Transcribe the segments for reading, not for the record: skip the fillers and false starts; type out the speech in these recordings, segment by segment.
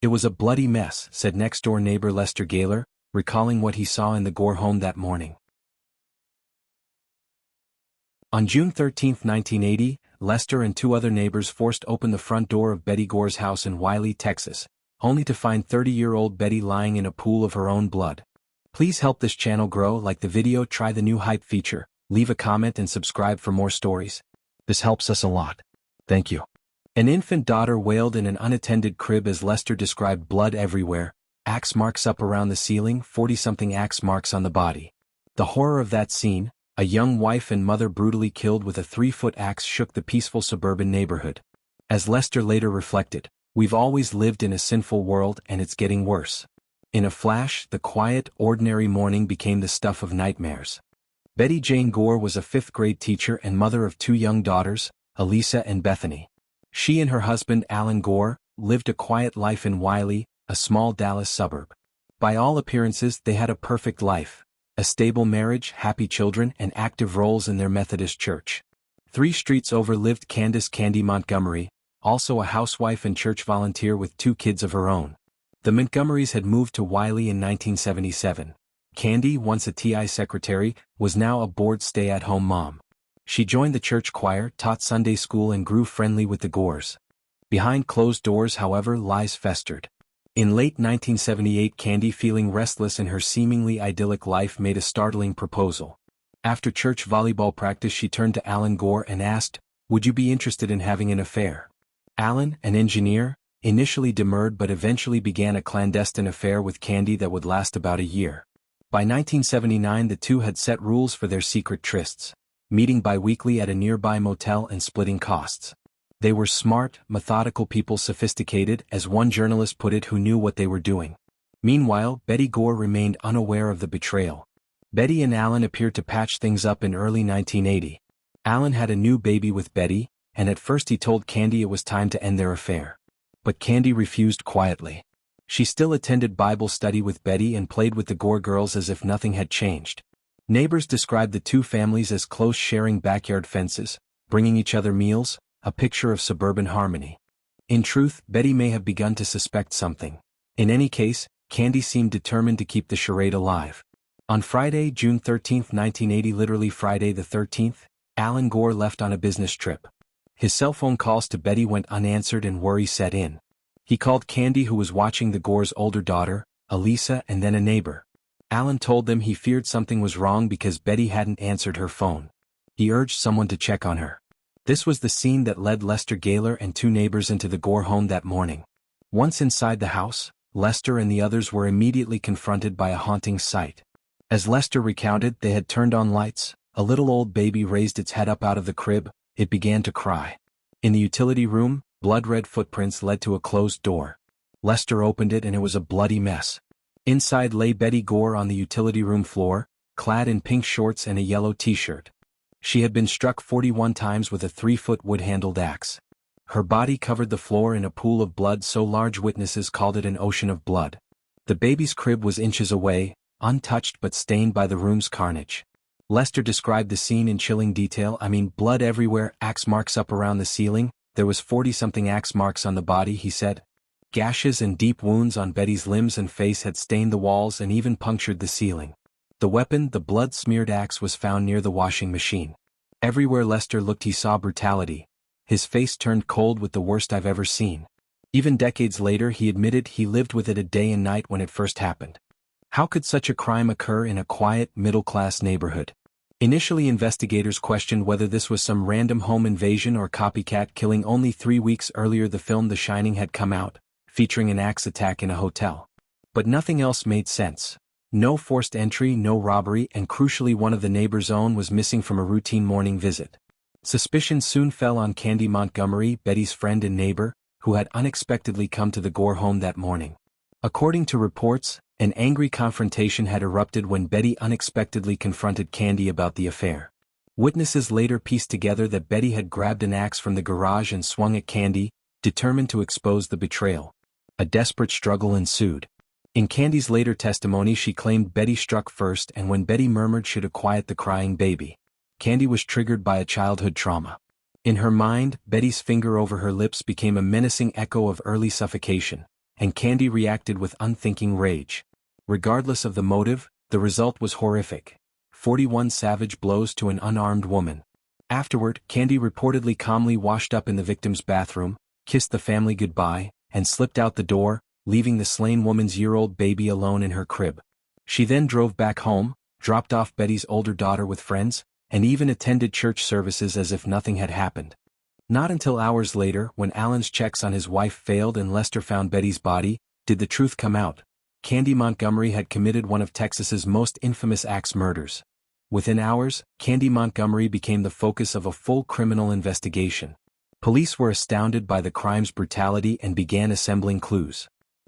"It was a bloody mess," said next-door neighbor Lester Gaylor, recalling what he saw in the Gore home that morning. On June 13, 1980, Lester and two other neighbors forced open the front door of Betty Gore's house in Wylie, Texas, only to find 30-year-old Betty lying in a pool of her own blood. Please help this channel grow. Like the video, try the new hype feature, leave a comment and subscribe for more stories. This helps us a lot. Thank you. An infant daughter wailed in an unattended crib as Lester described blood everywhere, axe marks up around the ceiling, 40-something axe marks on the body. The horror of that scene, a young wife and mother brutally killed with a 3-foot axe, shook the peaceful suburban neighborhood. As Lester later reflected, "We've always lived in a sinful world and it's getting worse." In a flash, the quiet, ordinary morning became the stuff of nightmares. Betty Jane Gore was a 5th-grade teacher and mother of 2 young daughters, Elisa and Bethany. She and her husband, Alan Gore, lived a quiet life in Wylie, a small Dallas suburb. By all appearances, they had a perfect life: a stable marriage, happy children, and active roles in their Methodist church. 3 streets over lived Candace "Candy" Montgomery, also a housewife and church volunteer with 2 kids of her own. The Montgomerys had moved to Wylie in 1977. Candy, once a TI secretary, was now a bored stay-at-home mom. She joined the church choir, taught Sunday school, and grew friendly with the Gores. Behind closed doors, however, lies festered. In late 1978, Candy, feeling restless in her seemingly idyllic life, made a startling proposal. After church volleyball practice, she turned to Alan Gore and asked, "Would you be interested in having an affair?" Alan, an engineer, initially demurred but eventually began a clandestine affair with Candy that would last about a year. By 1979, the two had set rules for their secret trysts, meeting bi-weekly at a nearby motel and splitting costs. They were smart, methodical people, sophisticated, as one journalist put it, who knew what they were doing. Meanwhile, Betty Gore remained unaware of the betrayal. Betty and Alan appeared to patch things up in early 1980. Alan had a new baby with Betty, and at first he told Candy it was time to end their affair. But Candy refused quietly. She still attended Bible study with Betty and played with the Gore girls as if nothing had changed. Neighbors described the two families as close, sharing backyard fences, bringing each other meals, a picture of suburban harmony. In truth, Betty may have begun to suspect something. In any case, Candy seemed determined to keep the charade alive. On Friday, June 13, 1980, literally Friday the 13th, Alan Gore left on a business trip. His cell phone calls to Betty went unanswered and worry set in. He called Candy, who was watching the Gore's older daughter, Elisa, and then a neighbor. Alan told them he feared something was wrong because Betty hadn't answered her phone. He urged someone to check on her. This was the scene that led Lester Gaylor and 2 neighbors into the Gore home that morning. Once inside the house, Lester and the others were immediately confronted by a haunting sight. As Lester recounted, they had turned on lights, a little old baby raised its head up out of the crib, it began to cry. In the utility room, blood-red footprints led to a closed door. Lester opened it and it was a bloody mess. Inside lay Betty Gore on the utility room floor, clad in pink shorts and a yellow t-shirt. She had been struck 41 times with a 3-foot wood-handled axe. Her body covered the floor in a pool of blood so large witnesses called it an ocean of blood. The baby's crib was inches away, untouched but stained by the room's carnage. Lester described the scene in chilling detail. Blood everywhere, axe marks up around the ceiling, there was 40-something axe marks on the body, he said. Gashes and deep wounds on Betty's limbs and face had stained the walls and even punctured the ceiling. The weapon, the blood-smeared axe, was found near the washing machine. Everywhere Lester looked he saw brutality. His face turned cold with the worst I've ever seen. Even decades later he admitted he lived with it a day and night when it first happened. How could such a crime occur in a quiet, middle-class neighborhood? Initially, investigators questioned whether this was some random home invasion or copycat killing. Only 3 weeks earlier the film The Shining had come out, featuring an axe attack in a hotel. But nothing else made sense. No forced entry, no robbery, and crucially one of the neighbors' own was missing from a routine morning visit. Suspicion soon fell on Candy Montgomery, Betty's friend and neighbor, who had unexpectedly come to the Gore home that morning. According to reports, an angry confrontation had erupted when Betty unexpectedly confronted Candy about the affair. Witnesses later pieced together that Betty had grabbed an axe from the garage and swung at Candy, determined to expose the betrayal. A desperate struggle ensued. In Candy's later testimony, she claimed Betty struck first, and when Betty murmured she'd quiet the crying baby, Candy was triggered by a childhood trauma. In her mind, Betty's finger over her lips became a menacing echo of early suffocation. and Candy reacted with unthinking rage. Regardless of the motive, the result was horrific. 41 savage blows to an unarmed woman. Afterward, Candy reportedly calmly washed up in the victim's bathroom, kissed the family goodbye, and slipped out the door, leaving the slain woman's year-old baby alone in her crib. She then drove back home, dropped off Betty's older daughter with friends, and even attended church services as if nothing had happened. Not until hours later, when Alan's checks on his wife failed and Lester found Betty's body, did the truth come out. Candy Montgomery had committed one of Texas's most infamous axe murders. Within hours, Candy Montgomery became the focus of a full criminal investigation. Police were astounded by the crime's brutality and began assembling clues.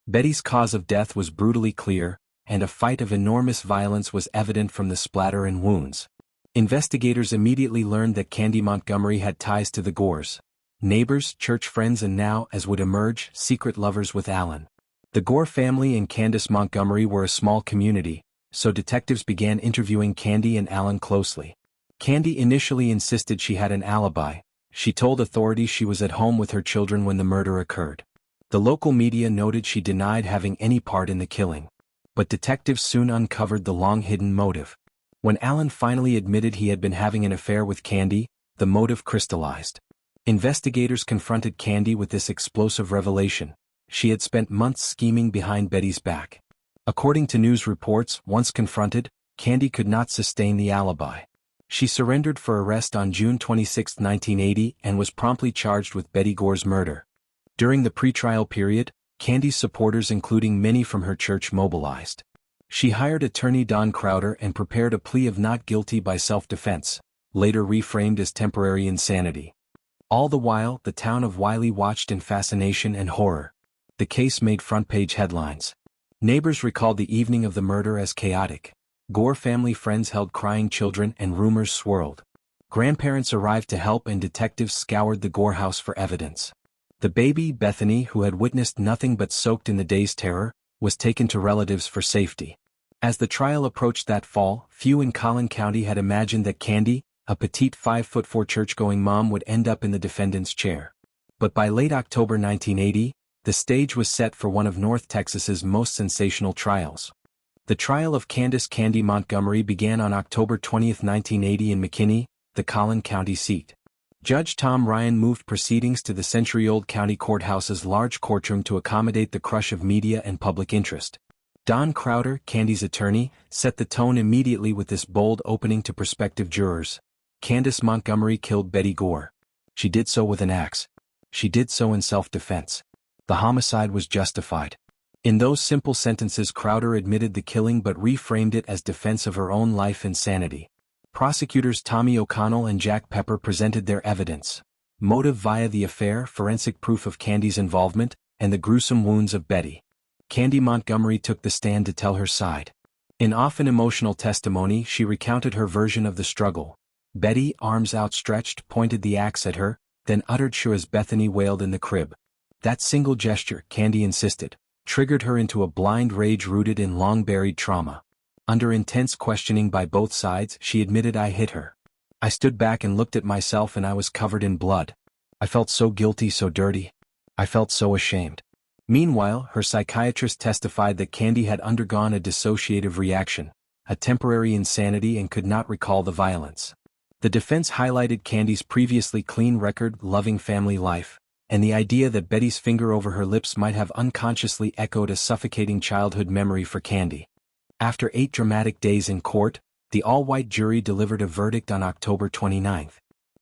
Betty's cause of death was brutally clear, and a fight of enormous violence was evident from the splatter and wounds. Investigators immediately learned that Candy Montgomery had ties to the Gores. Neighbors, church friends, and now, as would emerge, secret lovers with Alan. The Gore family and Candace Montgomery were a small community, so detectives began interviewing Candy and Alan closely. Candy initially insisted she had an alibi. She told authorities she was at home with her children when the murder occurred. The local media noted she denied having any part in the killing. But detectives soon uncovered the long-hidden motive. When Alan finally admitted he had been having an affair with Candy, the motive crystallized. Investigators confronted Candy with this explosive revelation. She had spent months scheming behind Betty's back. According to news reports, once confronted, Candy could not sustain the alibi. She surrendered for arrest on June 26, 1980, and was promptly charged with Betty Gore's murder. During the pretrial period, Candy's supporters, including many from her church, mobilized. She hired attorney Don Crowder and prepared a plea of not guilty by self-defense, later reframed as temporary insanity. All the while, the town of Wylie watched in fascination and horror. The case made front-page headlines. Neighbors recalled the evening of the murder as chaotic. Gore family friends held crying children and rumors swirled. Grandparents arrived to help and detectives scoured the Gore house for evidence. The baby, Bethany, who had witnessed nothing but soaked in the day's terror, was taken to relatives for safety. As the trial approached that fall, few in Collin County had imagined that Candy, a petite 5'4" church-going mom, would end up in the defendant's chair. But by late October 1980, the stage was set for one of North Texas's most sensational trials. The trial of Candace "Candy" Montgomery began on October 20, 1980 in McKinney, the Collin County seat. Judge Tom Ryan moved proceedings to the century-old county courthouse's large courtroom to accommodate the crush of media and public interest. Don Crowder, Candy's attorney, set the tone immediately with this bold opening to prospective jurors. Candace Montgomery killed Betty Gore. She did so with an axe. She did so in self-defense. The homicide was justified. In those simple sentences, Crowder admitted the killing but reframed it as defense of her own life and sanity. Prosecutors Tommy O'Connell and Jack Pepper presented their evidence. Motive via the affair, forensic proof of Candy's involvement, and the gruesome wounds of Betty. Candy Montgomery took the stand to tell her side. In often emotional testimony, she recounted her version of the struggle. Betty, arms outstretched, pointed the axe at her, then uttered "sure" as Bethany wailed in the crib. That single gesture, Candy insisted, triggered her into a blind rage rooted in long-buried trauma. Under intense questioning by both sides, she admitted, "I hit her. I stood back and looked at myself and I was covered in blood. I felt so guilty, so dirty. I felt so ashamed." Meanwhile, her psychiatrist testified that Candy had undergone a dissociative reaction, a temporary insanity, and could not recall the violence. The defense highlighted Candy's previously clean record, loving family life, and the idea that Betty's finger over her lips might have unconsciously echoed a suffocating childhood memory for Candy. After 8 dramatic days in court, the all-white jury delivered a verdict on October 29.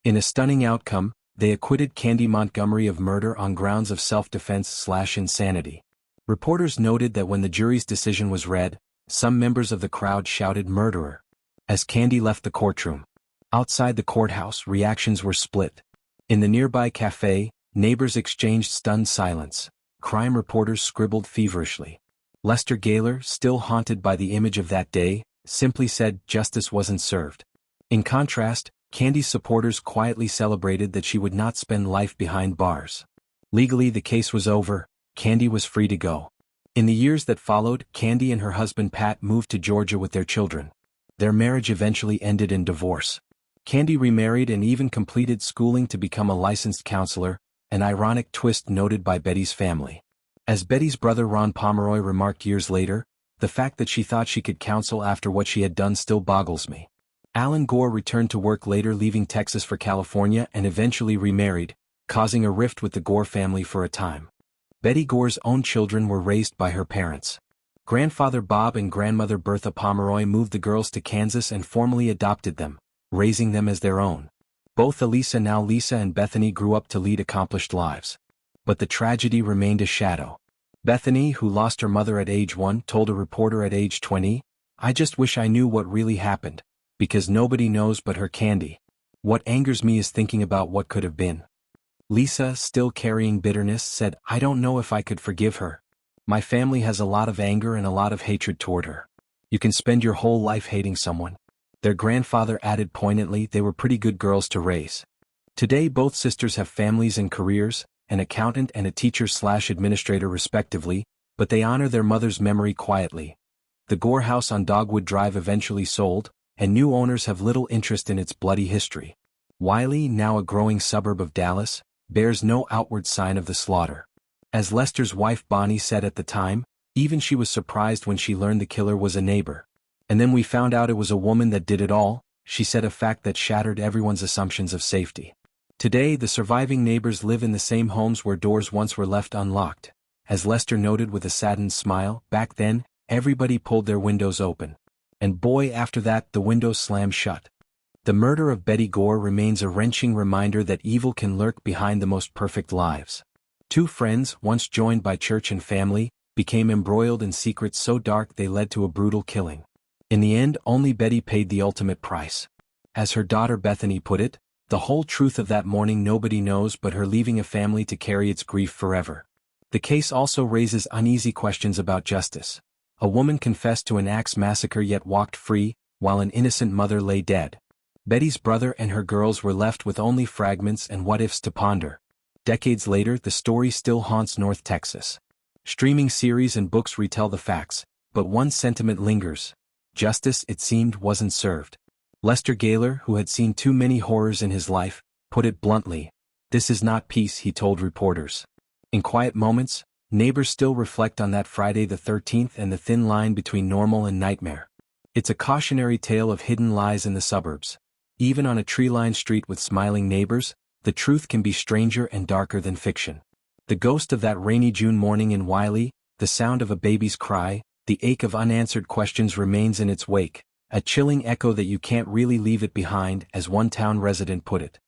In a stunning outcome, they acquitted Candy Montgomery of murder on grounds of self-defense/insanity. Reporters noted that when the jury's decision was read, some members of the crowd shouted "murderer" as Candy left the courtroom. Outside the courthouse, reactions were split. In the nearby cafe, neighbors exchanged stunned silence. Crime reporters scribbled feverishly. Lester Gaylor, still haunted by the image of that day, simply said justice wasn't served. In contrast, Candy's supporters quietly celebrated that she would not spend life behind bars. Legally, the case was over. Candy was free to go. In the years that followed, Candy and her husband Pat moved to Georgia with their children. Their marriage eventually ended in divorce. Candy remarried and even completed schooling to become a licensed counselor, an ironic twist noted by Betty's family. As Betty's brother Ron Pomeroy remarked years later, the fact that she thought she could counsel after what she had done still boggles me. Alan Gore returned to work later, leaving Texas for California, and eventually remarried, causing a rift with the Gore family for a time. Betty Gore's own children were raised by her parents. Grandfather Bob and grandmother Bertha Pomeroy moved the girls to Kansas and formally adopted them, raising them as their own. Both Elisa, now Lisa, and Bethany grew up to lead accomplished lives. But the tragedy remained a shadow. Bethany, who lost her mother at age 1, told a reporter at age 20, "I just wish I knew what really happened, because nobody knows but her Candy. What angers me is thinking about what could have been." Lisa, still carrying bitterness, said, "I don't know if I could forgive her. My family has a lot of anger and a lot of hatred toward her." You can spend your whole life hating someone. Their grandfather added poignantly, "They were pretty good girls to raise." Today both sisters have families and careers, an accountant and a teacher/administrator respectively, but they honor their mother's memory quietly. The Gore house on Dogwood Drive eventually sold, and new owners have little interest in its bloody history. Wylie, now a growing suburb of Dallas, bears no outward sign of the slaughter. As Lester's wife Bonnie said at the time, even she was surprised when she learned the killer was a neighbor. "And then we found out it was a woman that did it all," she said, a fact that shattered everyone's assumptions of safety. Today the surviving neighbors live in the same homes where doors once were left unlocked. As Lester noted with a saddened smile, "Back then, everybody pulled their windows open. And boy, after that the windows slammed shut." The murder of Betty Gore remains a wrenching reminder that evil can lurk behind the most perfect lives. Two friends, once joined by church and family, became embroiled in secrets so dark they led to a brutal killing. In the end, only Betty paid the ultimate price. As her daughter Bethany put it, "The whole truth of that morning nobody knows but her, leaving a family to carry its grief forever." The case also raises uneasy questions about justice. A woman confessed to an axe massacre yet walked free, while an innocent mother lay dead. Betty's brother and her girls were left with only fragments and what-ifs to ponder. Decades later, the story still haunts North Texas. Streaming series and books retell the facts, but one sentiment lingers. Justice, it seemed, wasn't served. Lester Gaylor, who had seen too many horrors in his life, put it bluntly. "This is not peace," he told reporters. In quiet moments, neighbors still reflect on that Friday the 13th and the thin line between normal and nightmare. It's a cautionary tale of hidden lies in the suburbs. Even on a tree-lined street with smiling neighbors, the truth can be stranger and darker than fiction. The ghost of that rainy June morning in Wylie, the sound of a baby's cry, the ache of unanswered questions remains in its wake, a chilling echo that you can't really leave it behind, as one town resident put it.